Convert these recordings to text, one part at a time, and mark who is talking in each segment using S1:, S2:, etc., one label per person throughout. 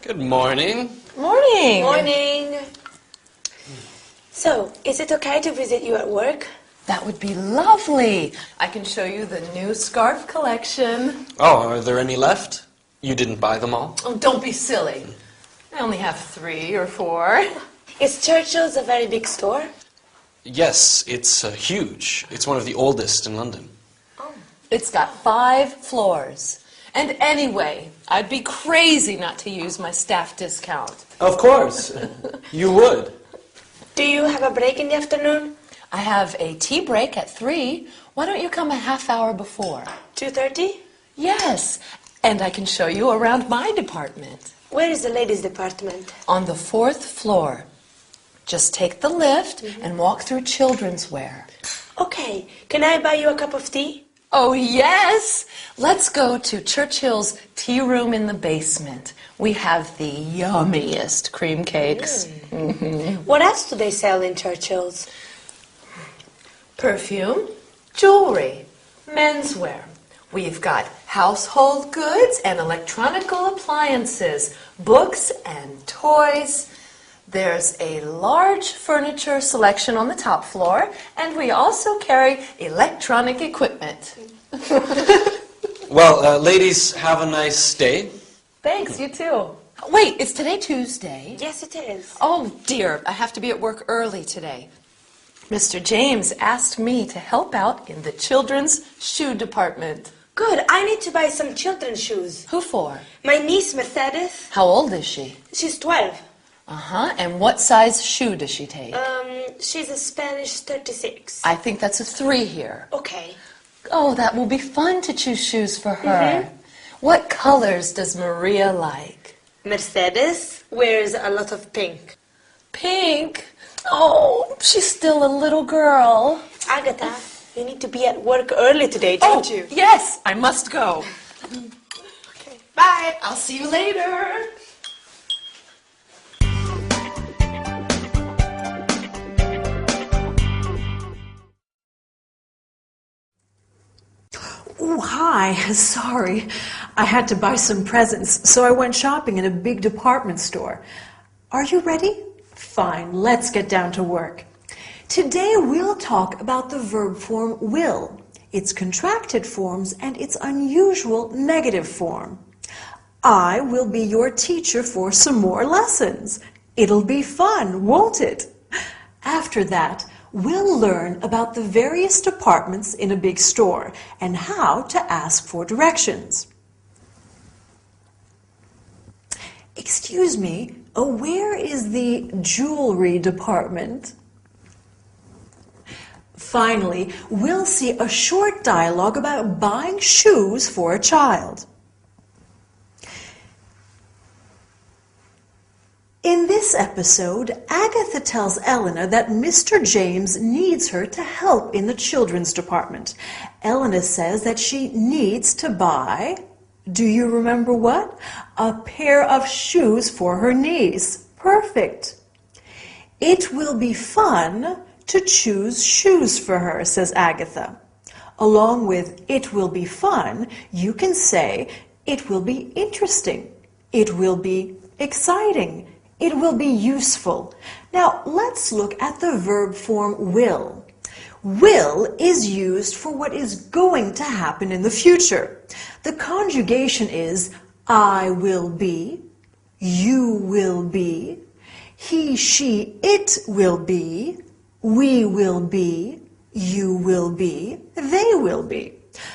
S1: Good morning.
S2: Morning.
S3: Morning. So, is it okay to visit you at work?
S2: That would be lovely. I can show you the new scarf collection.
S1: Oh, are there any left? You didn't buy them all?
S2: Oh, don't be silly. I only have 3 or 4.
S3: Is Churchill's a very big store?
S1: Yes, it's huge. It's one of the oldest in London.
S3: Oh.
S2: It's got 5 floors. And anyway, I'd be crazy not to use my staff discount.
S1: Of course. You would.
S3: Do you have a break in the afternoon?
S2: I have a tea break at 3. Why don't you come a half hour before?
S3: 2:30?
S2: Yes, and I can show you around my department.
S3: Where is the ladies' department?
S2: On the 4th floor. Just take the lift and walk through children's wear.
S3: Okay, can I buy you a cup of tea?
S2: Oh, yes! Let's go to Churchill's tea room in the basement. We have the yummiest cream cakes.
S3: What else do they sell in Churchill's?
S2: Perfume, jewelry, menswear. We've got household goods and electronical appliances, books and toys. There's a large furniture selection on the top floor, and we also carry electronic equipment.
S1: Well, ladies, have a nice day.
S2: Thanks, you too. Wait, is today Tuesday?
S3: Yes, it is.
S2: Oh, dear, I have to be at work early today. Mr. James asked me to help out in the children's shoe department.
S3: Good, I need to buy some children's shoes.
S2: Who for?
S3: My niece, Mercedes,
S2: How old is she?
S3: she's 12.
S2: Uh-huh, and what size shoe does she take?
S3: She's a Spanish 36.
S2: I think that's a 3 here.
S3: Okay.
S2: Oh, that will be fun to choose shoes for her. What colors does Maria like?
S3: Mercedes wears a lot of pink.
S2: Pink? Oh, she's still a little girl.
S3: Agatha, you need to be at work early today, don't you?
S2: Yes, I must go.
S3: Okay.
S2: Bye, I'll see you later.
S4: Oh, hi. Sorry. I had to buy some presents, so I went shopping in a big department store. Are you ready? Fine, let's get down to work. Today we'll talk about the verb form will, its contracted forms, and its unusual negative form. I will be your teacher for some more lessons. It'll be fun, won't it? After that, we'll learn about the various departments in a big store and how to ask for directions. Excuse me, where is the jewelry department? Finally, we'll see a short dialogue about buying shoes for a child. In this episode, Agatha tells Elena that Mr. James needs her to help in the children's department. Elena says that she needs to buy, do you remember what? A pair of shoes for her niece. Perfect. It will be fun to choose shoes for her, says Agatha. Along with it will be fun, you can say it will be interesting. It will be exciting. It will be useful. Now, let's look at the verb form will. Will is used for what is going to happen in the future. The conjugation is I will be, you will be, he, she, it will be, we will be, you will be, they will be.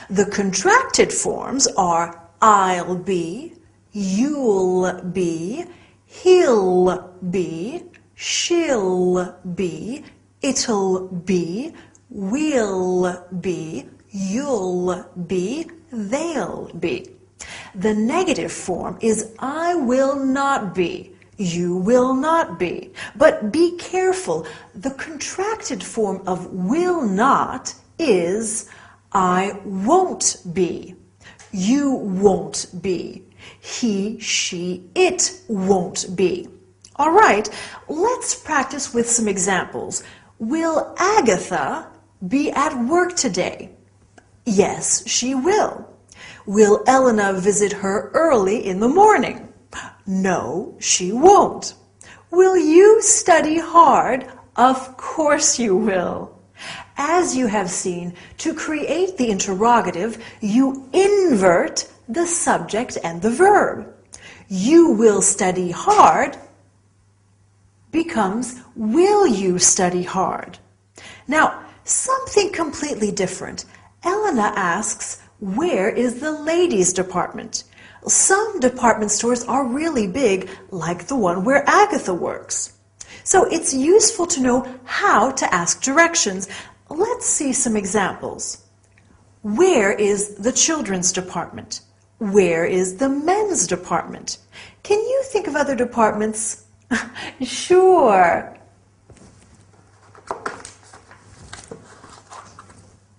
S4: The contracted forms are I'll be, you'll be, he'll be, she'll be, it'll be, we'll be, you'll be, they'll be. The negative form is I will not be, you will not be. But be careful, the contracted form of will not is I won't be, you won't be, he, she, it won't be. All right, let's practice with some examples. Will Agatha be at work today? Yes, she will. Will Elena visit her early in the morning? No, she won't. Will you study hard? Of course you will. As you have seen, to create the interrogative, you invert the subject and the verb. You will study hard becomes will you study hard. Now, something completely different. Elena asks, where is the ladies' department? Some department stores are really big, like the one where Agatha works. So it's useful to know how to ask directions. Let's see some examples. Where is the children's department? Where is the men's department? Can you think of other departments? Sure.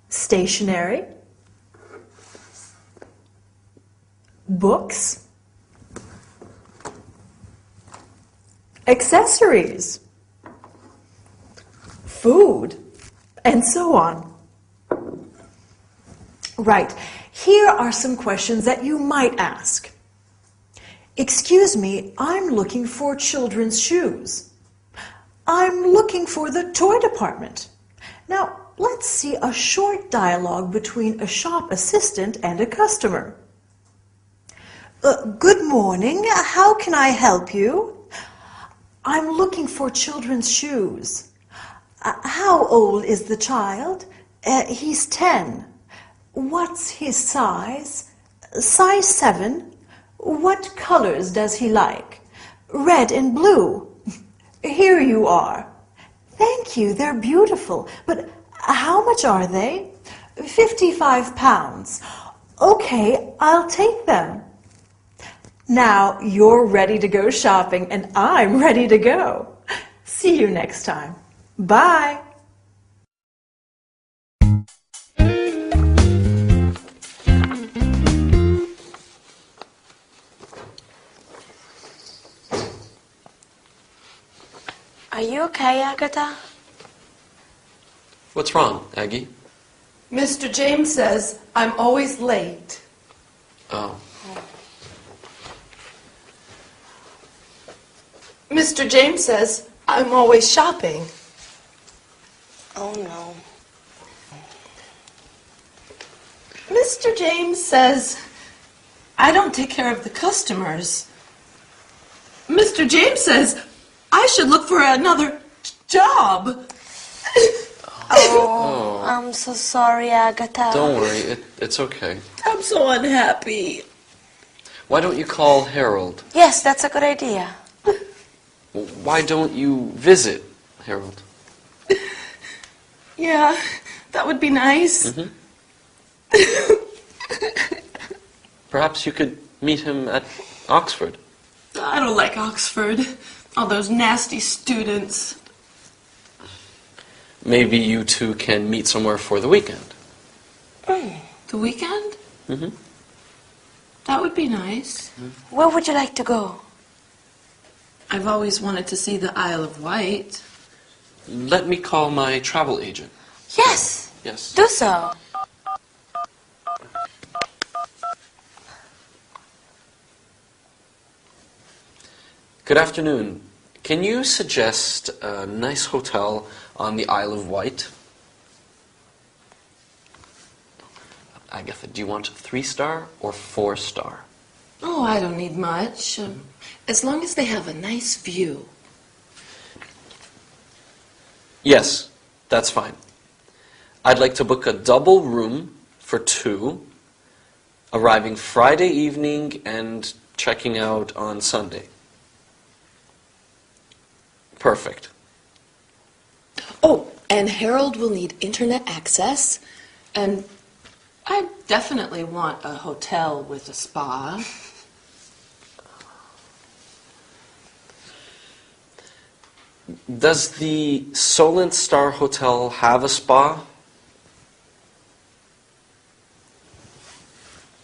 S4: Stationery. Books. Accessories. Food. And so on. Right. Here are some questions that you might ask. Excuse me, I'm looking for children's shoes. I'm looking for the toy department. Now, let's see a short dialogue between a shop assistant and a customer. Good morning. How can I help you? I'm looking for children's shoes. How old is the child? He's 10. What's his size? Size 7. What colors does he like? Red and blue. Here you are. Thank you, they're beautiful. But how much are they? 55 pounds. Okay, I'll take them. Now you're ready to go shopping and I'm ready to go. See you next time. Bye.
S3: Are you okay, Agatha?
S1: What's wrong, Aggie?
S2: Mr. James says I'm always late.
S1: Oh.
S2: Mr. James says I'm always shopping.
S3: Oh, no.
S2: Mr. James says I don't take care of the customers. Mr. James says I should look for another job.
S3: Oh, I'm so sorry, Agatha.
S1: Don't worry, it's okay.
S2: I'm so unhappy.
S1: Why don't you call Harold?
S3: Yes, that's a good idea.
S1: Why don't you visit Harold?
S2: Yeah, that would be nice.
S1: Mm-hmm. Perhaps you could meet him at Oxford.
S2: I don't like Oxford. All those nasty students.
S1: Maybe you two can meet somewhere for the weekend.
S2: The weekend?
S1: Mm-hmm.
S2: That would be nice.
S3: Where would you like to go?
S2: I've always wanted to see the Isle of Wight.
S1: Let me call my travel agent.
S3: Yes.
S1: Yes.
S3: Do so.
S1: Good afternoon. Can you suggest a nice hotel on the Isle of Wight? Agatha, do you want 3-star or 4-star?
S2: Oh, I don't need much. As long as they have a nice view.
S1: Yes, that's fine. I'd like to book a double room for 2, arriving Friday evening and checking out on Sunday. Perfect.
S2: Oh, and Harold will need internet access. And I definitely want a hotel with a spa.
S1: Does the Solent Star Hotel have a spa?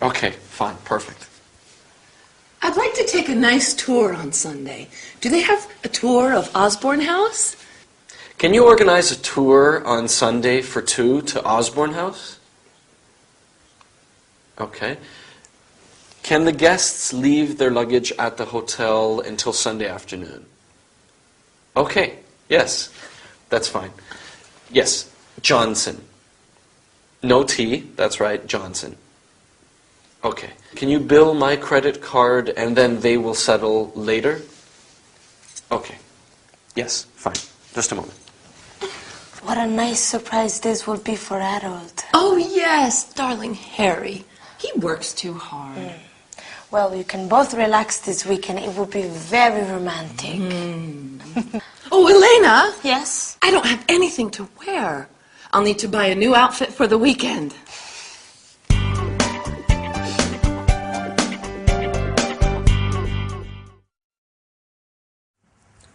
S1: Okay, fine, perfect.
S2: I'd like to take a nice tour on Sunday. Do they have a tour of Osborne House?
S1: Can you organize a tour on Sunday for 2 to Osborne House? Okay. Can the guests leave their luggage at the hotel until Sunday afternoon? Okay, yes, that's fine. Yes, Johnson. No T, that's right, Johnson. Okay. Can you bill my credit card and then they will settle later? Okay. Yes, fine. Just a moment.
S3: What a nice surprise this will be for Harold.
S2: Oh, yes, darling Harry. He works too hard.
S3: Well, you can both relax this weekend. It will be very romantic.
S2: Oh, Elena.
S3: Yes?
S2: I don't have anything to wear. I'll need to buy a new outfit for the weekend.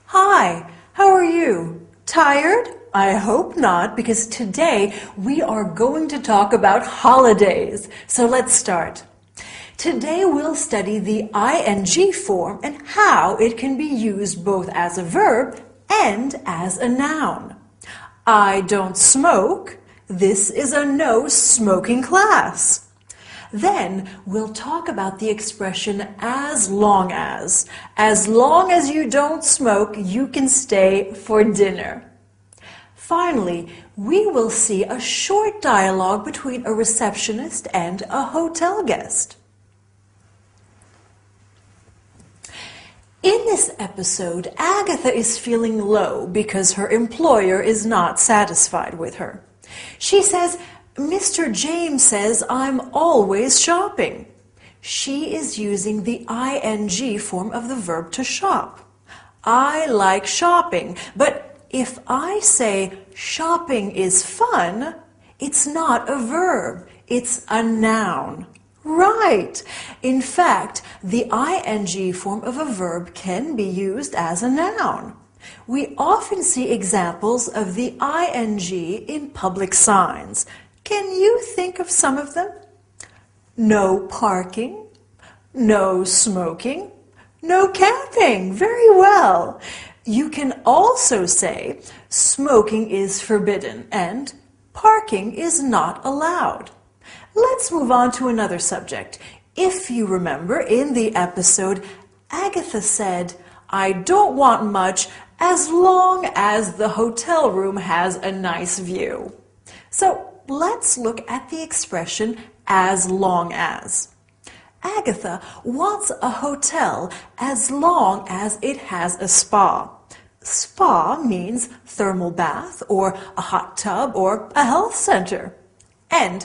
S4: Hi, how are you? Tired? I hope not, because today we are going to talk about holidays. So let's start. Today we'll study the ing form and how it can be used both as a verb and as a noun. I don't smoke. This is a no smoking class. Then we'll talk about the expression as long as. As long as you don't smoke, you can stay for dinner. Finally, we will see a short dialogue between a receptionist and a hotel guest. In this episode, Agatha is feeling low because her employer is not satisfied with her. She says, Mr. James says I'm always shopping. She is using the ing form of the verb to shop. I like shopping, but if I say shopping is fun, it's not a verb, it's a noun. Right. In fact, the ing form of a verb can be used as a noun. We often see examples of the ing in public signs. Can you think of some of them? No parking, no smoking, no camping. Very well. You can also say smoking is forbidden and parking is not allowed. Let's move on to another subject. If you remember, in the episode, Agatha said, I don't want much as long as the hotel room has a nice view. So let's look at the expression as long as. Agatha wants a hotel as long as it has a spa. Spa means thermal bath or a hot tub or a health center. And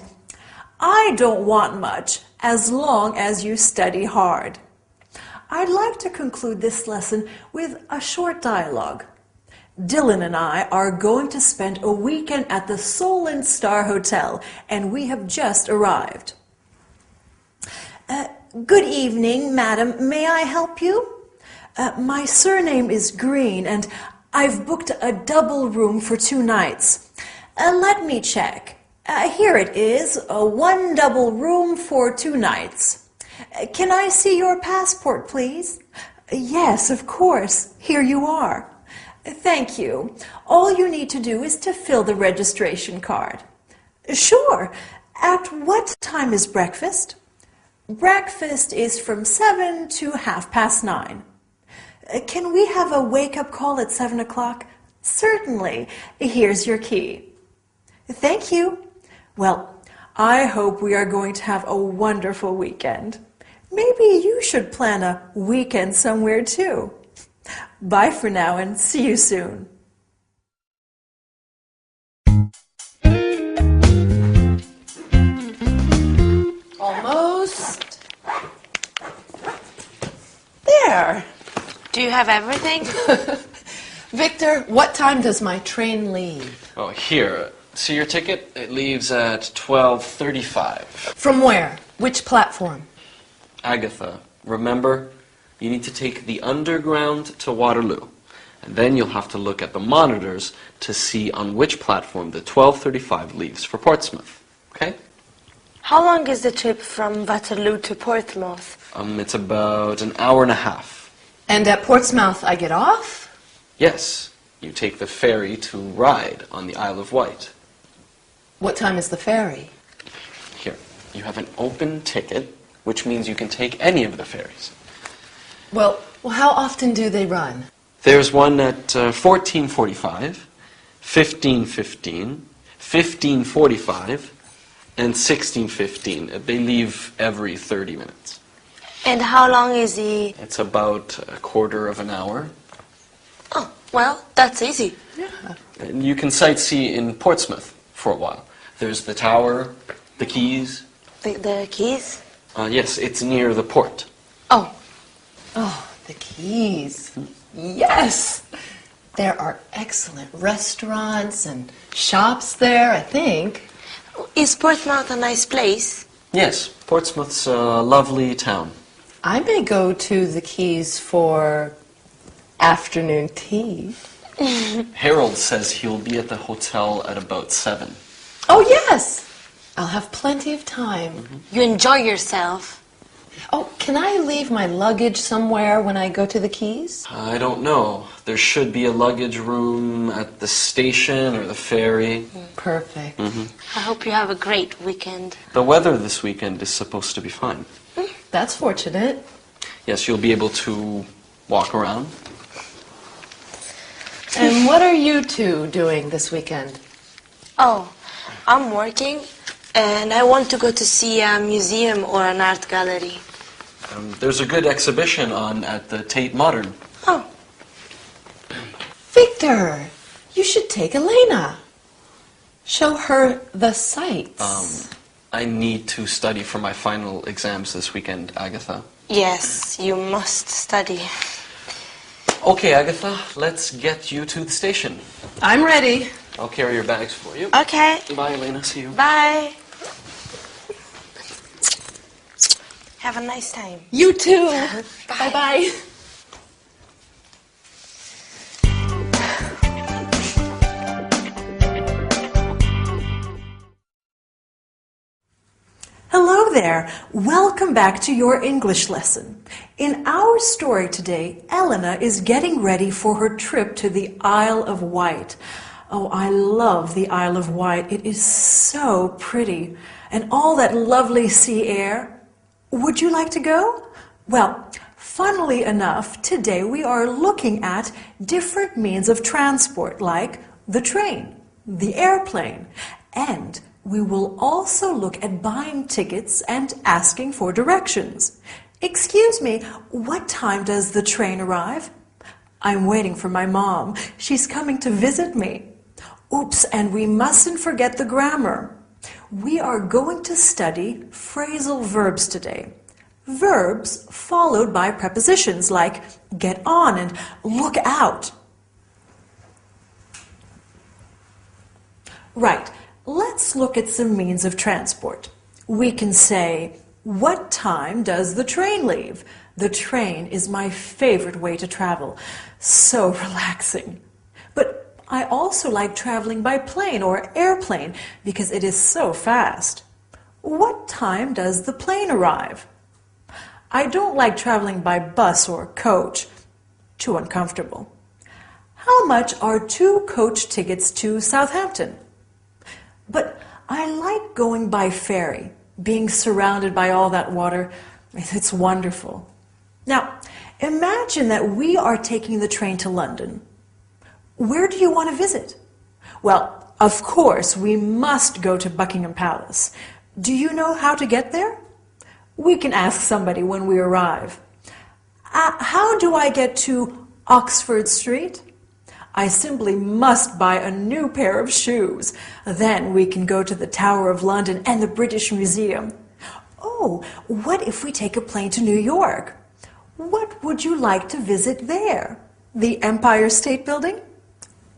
S4: I don't want much as long as you study hard. I'd like to conclude this lesson with a short dialogue. Dylan and I are going to spend a weekend at the Solent Star Hotel, and we have just arrived. Good evening, madam. May I help you? My surname is Green, and I've booked a double room for 2 nights. Let me check. Here it is, one double room for 2 nights. Can I see your passport, please? Yes, of course. Here you are. Thank you. All you need to do is to fill the registration card. Sure. At what time is breakfast? Breakfast is from 7 to 9:30. Can we have a wake-up call at 7 o'clock? Certainly. Here's your key. Thank you. Well, I hope we are going to have a wonderful weekend. Maybe you should plan a weekend somewhere too. Bye for now and see you soon.
S2: Almost. There.
S3: Do you have everything?
S2: Victor, what time does my train leave?
S1: Oh, here. See your ticket? It leaves at 12:35.
S2: From where? Which platform?
S1: Agatha, remember, you need to take the underground to Waterloo. And then you'll have to look at the monitors to see on which platform the 12:35 leaves for Portsmouth. Okay?
S3: How long is the trip from Waterloo to Portsmouth?
S1: It's about an hour and a half.
S2: And at Portsmouth I get off?
S1: Yes, you take the ferry to Ryde on the Isle of Wight.
S2: What time is the ferry?
S1: Here, you have an open ticket. which means you can take any of the ferries.
S2: Well, how often do they run?
S1: There's one at 14:45, 15:15, 15:45, and 16:15. They leave every 30 minutes.
S3: And how long is the...
S1: It's about a quarter of an hour.
S3: Oh, well, that's easy.
S1: And you can sightsee in Portsmouth for a while. There's the tower, the quays.
S3: The keys?
S1: Yes, it's near the port.
S3: Oh,
S2: Oh, the Keys. Yes! There are excellent restaurants and shops there, I think.
S3: is Portsmouth a nice place?
S1: Yes, Portsmouth's a lovely town.
S2: I may go to the Keys for afternoon tea.
S1: Harold says he'll be at the hotel at about 7.
S2: Oh, yes! I'll have plenty of time.
S3: You enjoy yourself.
S2: Oh, can I leave my luggage somewhere when I go to the Keys?
S1: I don't know. There should be a luggage room at the station or the ferry.
S2: Perfect.
S3: I hope you have a great weekend.
S1: The weather this weekend is supposed to be fine.
S2: That's fortunate.
S1: Yes, you'll be able to walk around.
S2: And what are you two doing this weekend?
S3: Oh, I'm working, and I want to go to see a museum or an art gallery.
S1: There's a good exhibition on at the Tate Modern.
S3: Oh,
S2: Victor, you should take Elena. Show her the sights.
S1: I need to study for my final exams this weekend, Agatha.
S3: yes, you must study.
S1: Okay, Agatha, let's get you to the station.
S2: I'm ready.
S1: I'll carry your bags for you.
S3: Okay,
S1: Bye, Elena. See you.
S3: bye. Have a nice time.
S2: You too. Bye-bye.
S4: Hello there. Welcome back to your English lesson. In our story today, Elena is getting ready for her trip to the Isle of Wight. Oh, I love the Isle of Wight. It is so pretty. And all that lovely sea air. Would you like to go? Well, funnily enough, today we are looking at different means of transport, like the train, the airplane, and we will also look at buying tickets and asking for directions. Excuse me, what time does the train arrive? I'm waiting for my mom. She's coming to visit me. Oops, and we mustn't forget the grammar. We are going to study phrasal verbs today. Verbs followed by prepositions like get on and look out. Right. Let's look at some means of transport. We can say, what time does the train leave? The train is my favorite way to travel. So relaxing. But I also like traveling by plane or airplane because it is so fast. What time does the plane arrive? I don't like traveling by bus or coach. Too uncomfortable. How much are 2 coach tickets to Southampton? But I like going by ferry, being surrounded by all that water. It's wonderful. Now, imagine that we are taking the train to London. Where do you want to visit? Well, of course, we must go to Buckingham Palace. Do you know how to get there? We can ask somebody when we arrive. How do I get to Oxford Street? I simply must buy a new pair of shoes. Then we can go to the Tower of London and the British Museum. Oh, what if we take a plane to New York? What would you like to visit there? The Empire State Building?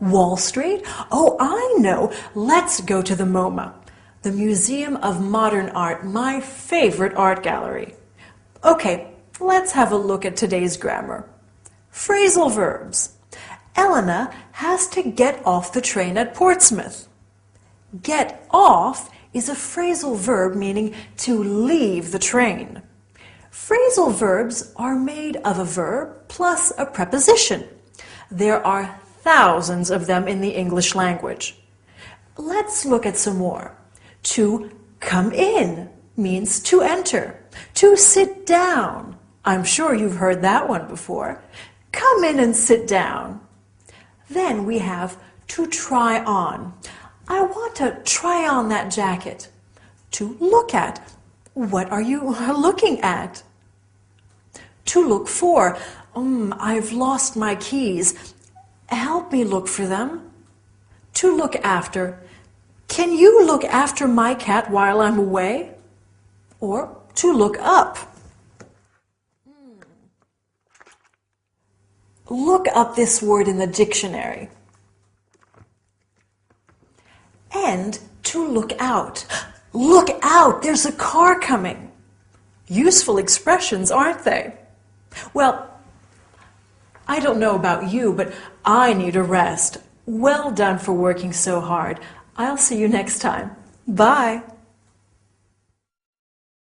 S4: Wall Street? Oh, I know. Let's go to the MoMA, the Museum of Modern Art, my favorite art gallery. Okay, let's have a look at today's grammar. Phrasal verbs. Elena has to get off the train at Portsmouth. Get off is a phrasal verb meaning to leave the train. Phrasal verbs are made of a verb plus a preposition. There are thousands of them in the English language. Let's look at some more. To come in means to enter. To sit down. I'm sure you've heard that one before. Come in and sit down. Then we have to try on. I want to try on that jacket. To look at. What are you looking at? To look for. I've lost my keys. Help me look for them. To look after. Can you look after my cat while I'm away? Or to look up. Look up this word in the dictionary. And to look out. Look out, there's a car coming. Useful expressions, aren't they? Well, I don't know about you, but I need a rest. Well done for working so hard. I'll see you next time. Bye.